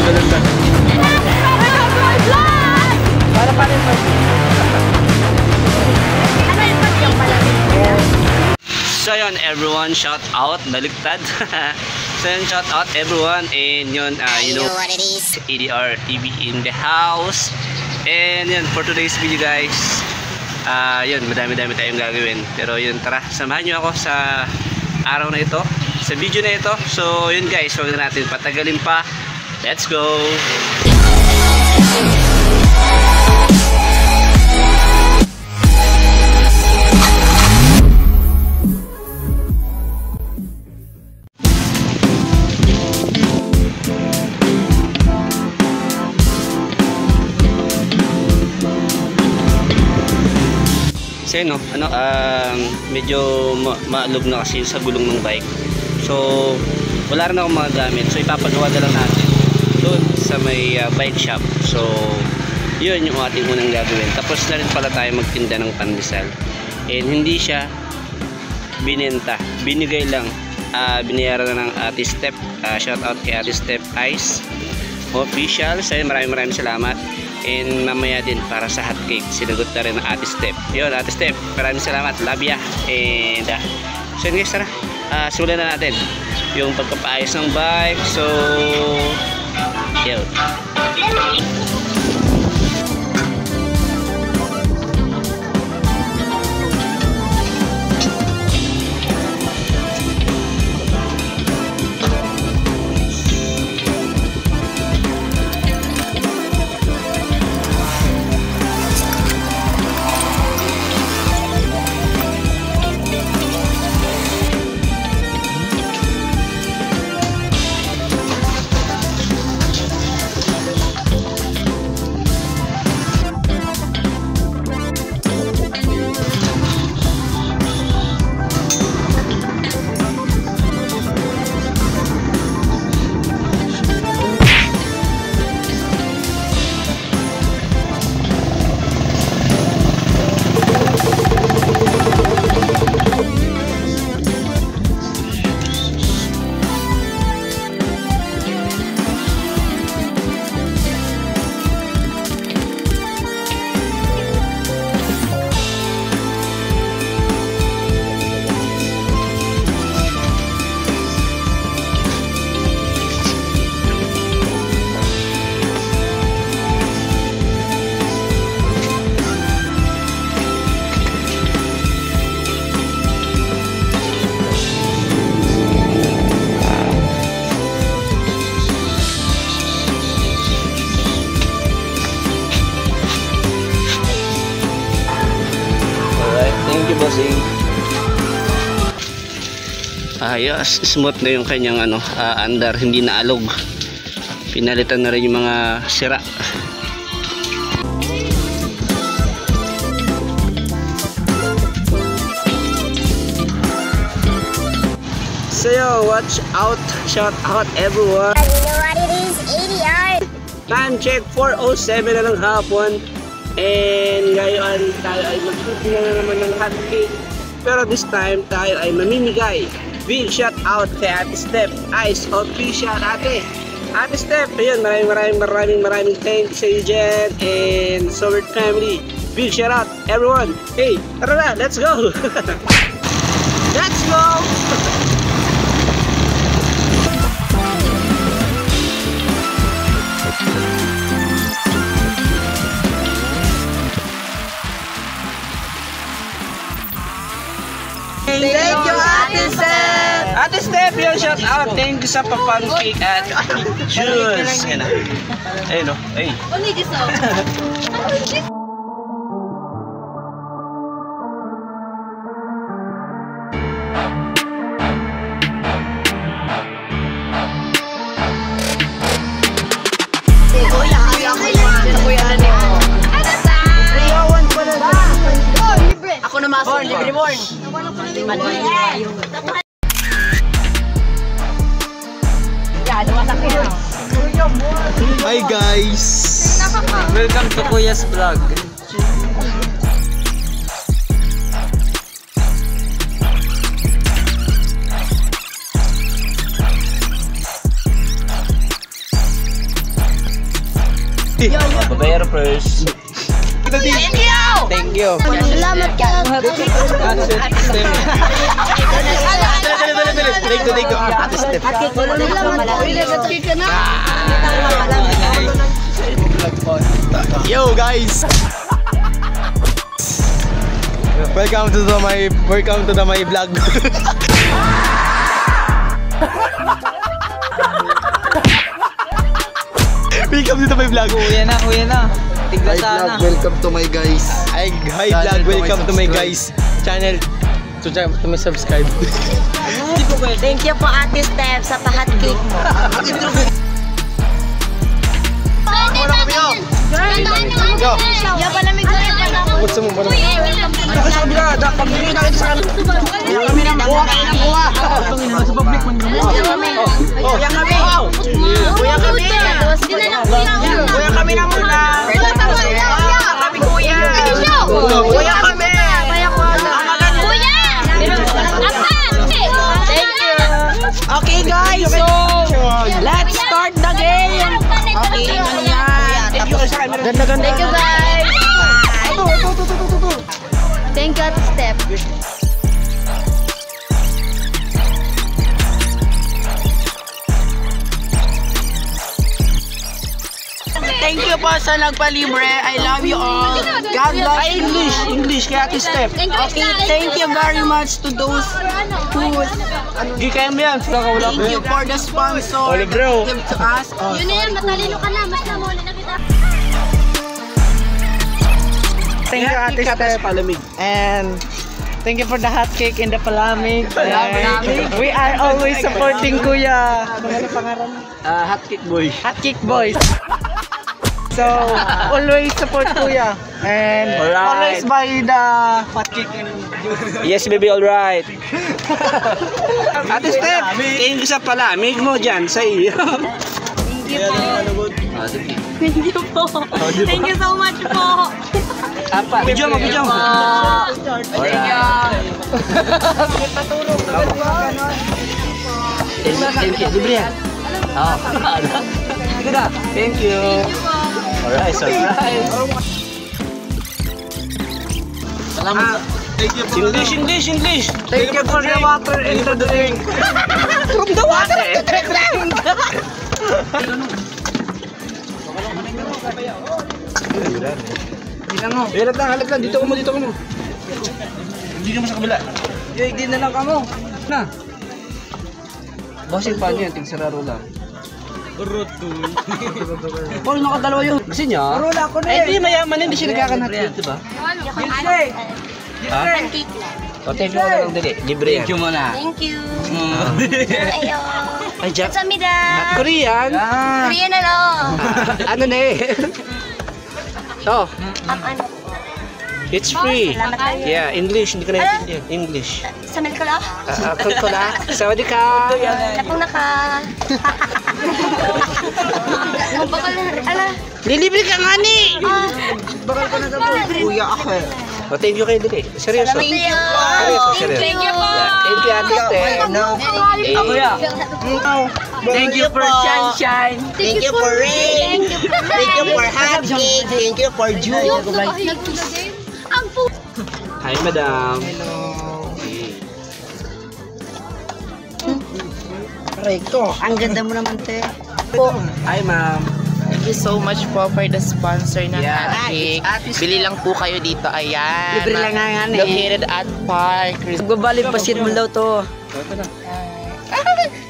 ganun ba? Para pa rin mo. So yun everyone, shout out, baliktad. So yun, shout out everyone, and yun, you know what it is, ADR TV in the house. And yun, for today's video guys, yun, madami-dami tayong gagawin. Pero yun, tara, samahan nyo ako sa araw na ito, sa video na ito. So yun guys, huwag na natin patagalin pa. Let's go! Kasi no, medyo maalog na kasi sa gulong ng bike. So wala rin akong mga gamit. So ipapagawa na lang natin doon sa may bike shop. So yun yung ating unang gagawin. Tapos na rin pala tayo magtinda ng pandesal. And hindi siya binenta, binigay lang. Binayaran na ng Ate Step. Shout out kay Ate Step Ice Official. So maraming salamat. And mamaya din para sa hot cake, sinagot na rin ng Ate Step. Yun, Ate Step, maraming salamat, love ya. And so yun guys, tara, simulan na natin yung pagpapaayos ng bike. So yun. Ayos, smooth na yung kanyang andar, hindi na alog. Pinalitan na rin yung mga sira. So yo, watch out, shout out everyone. You know what it is, ADR. Time check 4:07 na ng hapon. And ngayon tayo ay magtutunan na naman ng hot cake. Pero this time tayo ay mamimigay. Big shout out kay Ate Step Ice Official. Ate Step, ayun, maraming thank you sa iyo dyan. And Sobert family, big shout out everyone. Hey, tara na, let's go. Let's go. Thank you, Ate Step! Ate Step, yun, shout out. Thank you sa papancake at juice. Ayun o. Ay. Only this one. Ako na maso, libre born. Hi guys! Welcome to Kuya's Vlog. Babayero first. Thank you! Thank you. Salamat ka. Take to. Ate Step. Yo guys. Welcome to the my vlog. Welcome to my vlog. Kuya na. Tigla sana. Welcome to my guys. Hi vlog, welcome to my guys channel. To my subscribe. Thank you po Ate Steph sa pa-hot cake mo. Ya palamig na yan. What's mo? Kami ng buwa. Sa public man kami. Kuya kami. Kuya kami na muna. Kami kuya. Kuya kami. Okay guys, so let's start the game. Okay, Thank you guys. Thank you Ate Steph. Thank you po sa nagpalibre. I love you all. God bless. English kaya Ate Steph. Okay, thank you very much to those who Gikayam yan. thank you for the sponsor Ole, bro. that give to us. Yun na yan, matalino ka na. Mas na muli na kita. Thank you Ate Steph. And thank you for the hot cake and the palamig. We are always supporting Kuya. Ano pangalan? Hot cake boy. Hot cake boys. So, always support Kuya. And Alright. always buy the hot cake and Yes, baby, all right. Ate Steph, tingin ko sa palamig mo dyan sa iyo. Thank you po. Thank you po. Thank you so much po. Video mo. Thank you. Thank you. Libre yan. Thank you. Alright, surprise. English. Thank you for the water and the drink. From the water and the drink. Halat lang. Dito ko mo. Hindi naman sa kabila. Hindi na lang kamo. Na. Bossing pa niya, tigsararo lang. Paul, nakadalawa yun. Gusto niya? Rula ko na Eh, hindi mayaman, hindi siya nagkakanat, diba? Ha? O, thank you lang dali. Libre yan. Thank you muna. Thank you. Ayo. Ay, Jack. Kamsahamnida. Korean? Korean na lang. Ano na eh? Oh, Ano? it's free. Salamat kayo. Yeah, English. Hindi ka naintindihan. English. Sa Melkala? Kulkula. Sawadee ka. Napong naka... Ang bakal na... Ala. Lilibre ka nga ni. Kuya ako. O, thank you kayo dali. Seryoso. Thank you. Seryoso. Thank you po. Yeah, thank you, Ate Steph. Ako ya. Thank you for sunshine. Thank you for rain. Thank you for hot cake. Thank you for juice. Ang po. Hi, madam. Recto. Ang ganda mo naman, te. Hi, ma'am. Thank you so much po for the sponsor ng Yeah. hot cake. Bili lang po kayo dito. Ayan. Libre lang nga yan eh. Located at Park. Magbabalip pa shit mo daw to.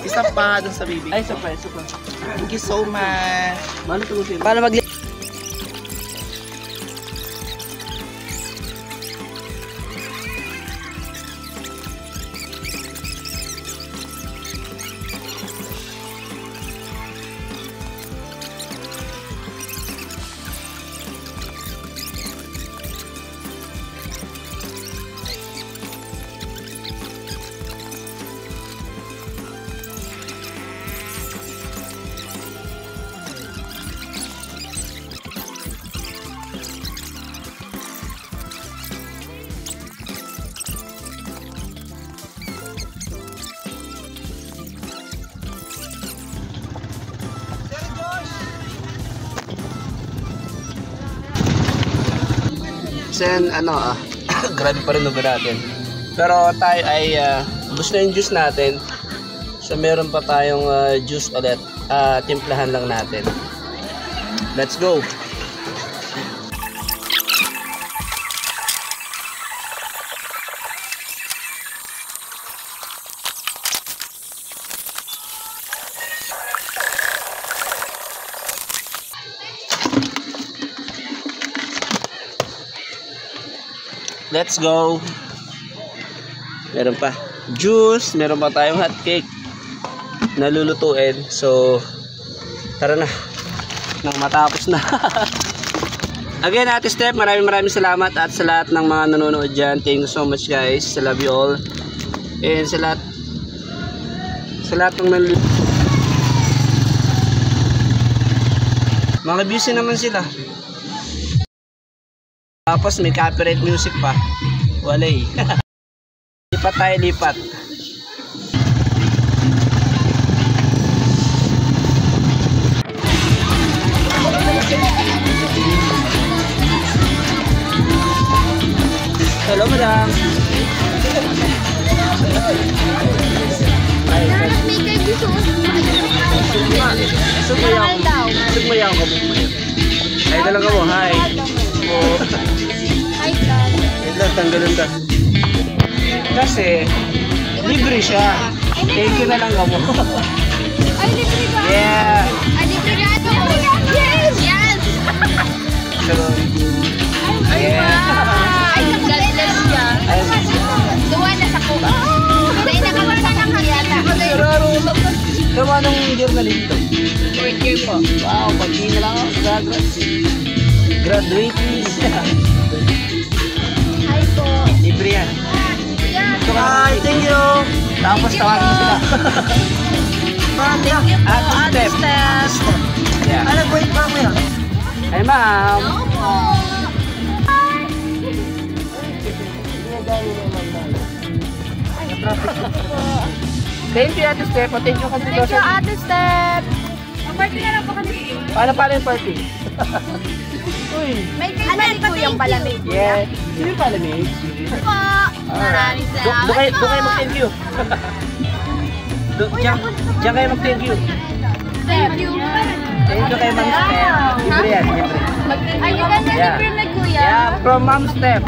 Isa pa dun sa baby. Ay, surprise. Thank you so much. Mano tuloy? Para mag Sen, grabe pa rin ubo natin. Pero tayo ay, ubos na yung juice natin. So, meron pa tayong juice ulit. Timplahan lang natin. Let's go! Let's go! Meron pa juice, meron pa tayong hot cake na lulutuin. So, tara na. Nang matapos na. Again, Ate Steph, maraming salamat at sa lahat ng mga nanonood dyan. Thank you so much guys. I love you all. And sa lahat ng mga busy naman sila. Tapos may copyright music pa. Wala eh. Lipat tayo, lipat. Hello, madam. Sugmayaw ka mo. Ay, talaga mo. Hi. Hi, Dad. Ito, tanggalin ka. Kasi, libre siya. Thank you na lang ka mo. Ay, libre ka. Yeah. Ay, libre ka. Yes! Yes! So, yeah. Ay, God bless siya. Duwa na sa kuha. Dahil nakakita ng hangiyata. Tama nung year na dito. 4th year po. Wow, pag-di na lang ako. Graduate. Hi po. Libre yan. Hi, thank you. Tapos tawagin mo sila. Thank you po, Ate Steph. Yeah. Wait pa mo yan. Ay, ma'am. Thank you, Ate Steph. Thank you, Ate Thank you, Ate Steph. Party na lang po kami. Paano yung party? Uy. May kailan po yung palamig. Yeah. Sino yung palamig? Po. Maraming salamat po. Doon kayo mag-thank you. Diyan kayo mag-thank you. Thank you. Thank you kay Ma'am Steph. Libre yan, libre. Ay, you guys are libre na kuya. Yeah, from Ma'am Steph.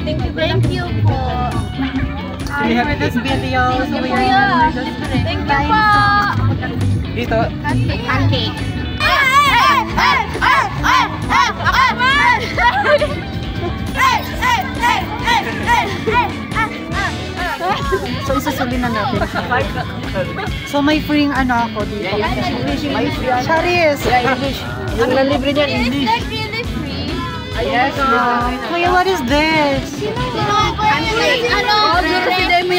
Thank you po. For this video, so we Kuya. are Thank you po. Dito. Pancake. So isusuli na natin. So may free ako dito. Charis! Yung nalibre niyan, English. Is that really free? Yes. Kuya, what is this?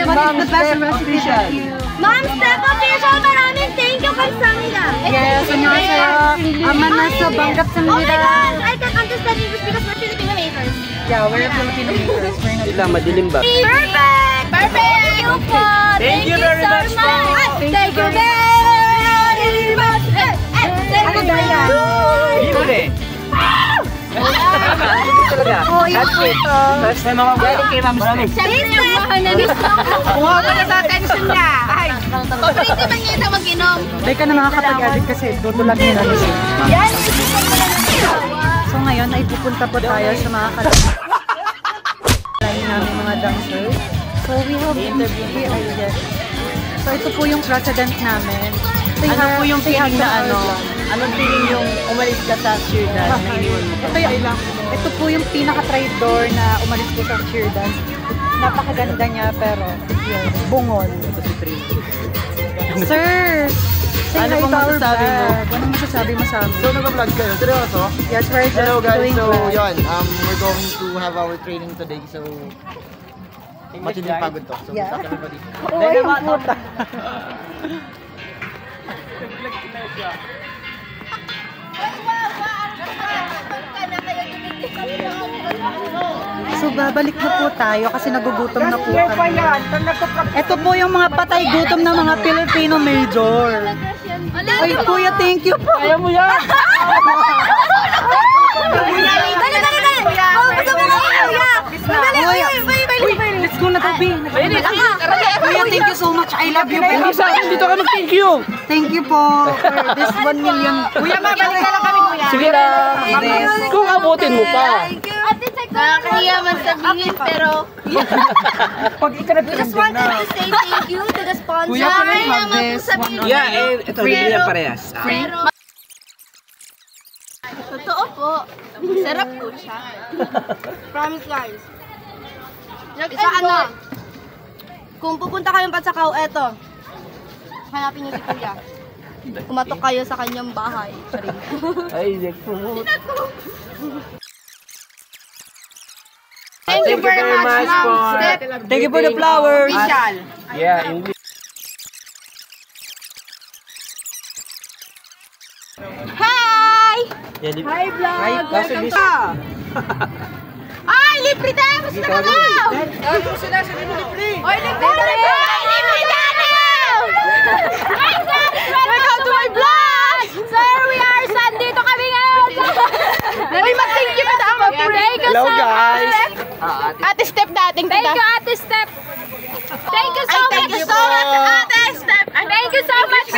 What is the best recipe that you... Mom, step up official, maraming thank you kamsahamnida. Yes, 안녕하세요. Amanasa Banggapsamnida. Oh my God, I can understand English because we're Filipino makers. Yeah, we're Filipino makers. We're not... Sila, madilim ba? Perfect! Perfect! Thank you po! Thank you very much po! Thank you very much! Thank you very much! Libre. Talaga. Oh, yun po ito. First time ako galing kay Ma'am Steph. Siyempre yung mahal na gusto ko. Kumuha ka na sa attention niya. Ay, paborito ba niya ito mag-inom? Hindi ka na makakapag-edit kasi dudulag nila. Yan! So ngayon ay pupunta po tayo sa mga kalahing namin mga dancers. So we have interview here. So ito po yung president namin. Ano po yung feeling na Anong feeling yung umalis ka sa cheer dance na iniwan mo? Ito po yung pinaka-traitor na umalis ko sa cheer dance. Napakaganda niya pero yun, bungol. Sir! Ano bang masasabi mo? Anong masasabi mo sa amin? So, nag-vlog kayo? Seryoso? Yes, we're just Hello guys, doing so vlog. yun, we're going to have our training today, so matinding pagod to. So, Yeah. yeah. Kami pa dito. Oh, ayun puta. So babalik na po tayo kasi nagugutom na po kami. Ito po yung mga patay gutom ng mga Filipino major. Ay kuya, thank you po. Kaya mo yan! Dali! Gusto mo nga na. Let's go na to, B. Kuya, thank you so much. I love you. Hindi sa akin, dito ka mag-thank you. Thank you po for this 1 million. Kuya, mabalik na lang kami, kuya. Sige lang. Kung abutin mo pa. Nakakahiya man sabihin, pero Pag we just wanted to say thank you to the sponsor. Kuya, can I have Naman po this sabihin. Yeah, eh, ito, libre yan parehas. Pero, totoo po. Sarap po siya. Promise guys. Isa ano, kung pupunta kayong Patsakaw, eto. Hanapin niyo si Kuya. Kumatok kayo sa kanyang bahay. Ay, nag-promote. Thank you very much, Ma'am Step. Thank you for the flowers. Official. Yeah, English. Hi! Hi, vlog. Welcome to. Ay, libre tayo! Gusto na daw! Oy, libre tayo! Libre tayo! Welcome to my vlog! Sir, we are Dito kami ngayon! Uy, mag-thank you na ako! Hello, guys! Ate Step dating tita. Thank you, Ate Step! Thank you so much! Ate Step! Thank you so much!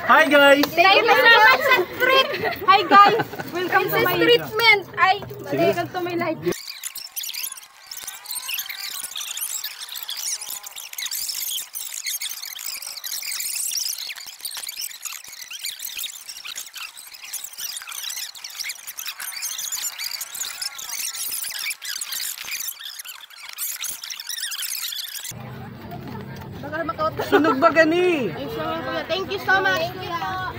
Hi, guys! Thank you so much sa treat! Hi, guys! Welcome to my treatment! Ay, welcome to my life! Sunog ba gani? Thank you so much, kuya.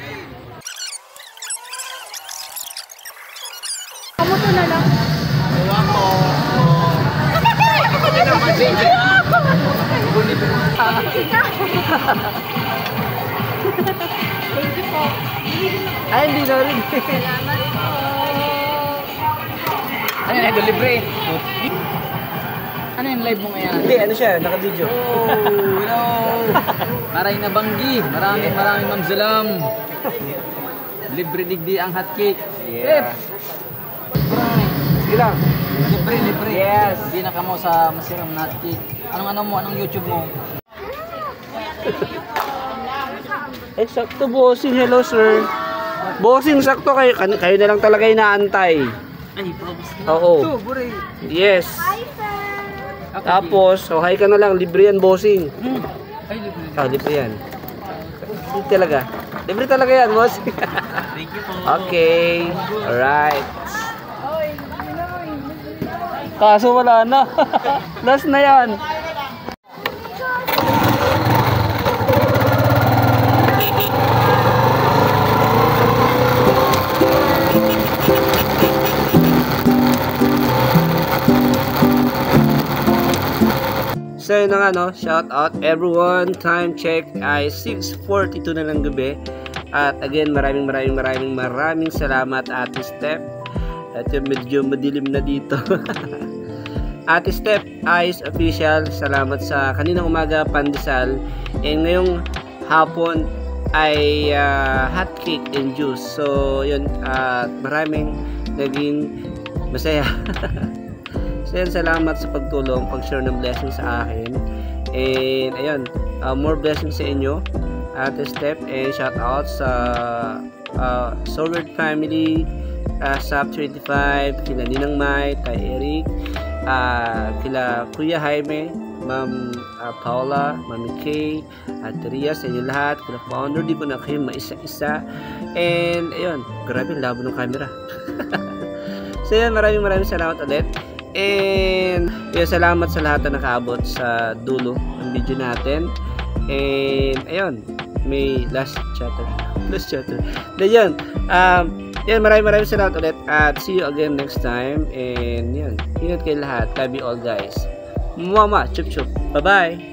Kamuto na lang. Ay, hindi na rin. Salamat po. Ano yun, idol libre? Ano yung live mo ngayon? Hindi, ano siya, naka-video. Oh, no. Maray na banggi. Maraming mamsalam. Libre digdi ang hot cake. Yeah. Sige lang. Libre. Yes. Hindi na kamo sa masirang hot cake. Anong YouTube mo? Eh, sakto, bossing. Hello, sir. Bossing, sakto kayo. Kayo na lang talaga inaantay. Ay, promise na. Oo. Yes. Hi, sir. Tapos, so hi ka na lang. Libre yan, bossing. Ay, libre. Ah, libre yan. Libre talaga. Libre talaga yan, boss. Thank you po. Okay. Alright. Kaso wala na. Last na yan. So yun na nga, no? Shout out everyone. Time check ay 6:42 na ng gabi. At again, maraming salamat, Ate Step. At yung medyo madilim na dito. Ate Step, Ice Official, salamat sa kaninang umaga pandesal. And ngayong hapon ay hot cake and juice. So yun, maraming naging masaya. So yun, salamat sa pagtulong, pag-share ng blessing sa akin. And ayun, more blessings sa inyo, Ate Step. And shout out sa Soward family, SAP 25, kila Ninang Mai, kay Eric, kila Kuya Jaime, Ma'am Paula, Mami Kay, at Ria, sa inyo lahat, kila founder, di ko na kayo maisa-isa. And ayun, grabe labo ng camera. So yun, maraming salamat ulit. And yun, salamat sa lahat na nakaabot sa dulo ng video natin. And ayun, may last chatter. Then yan, maraming salamat ulit. At see you again next time. And yan, ingat kayo lahat. Love you all, guys. Mama, chup chup. Bye bye.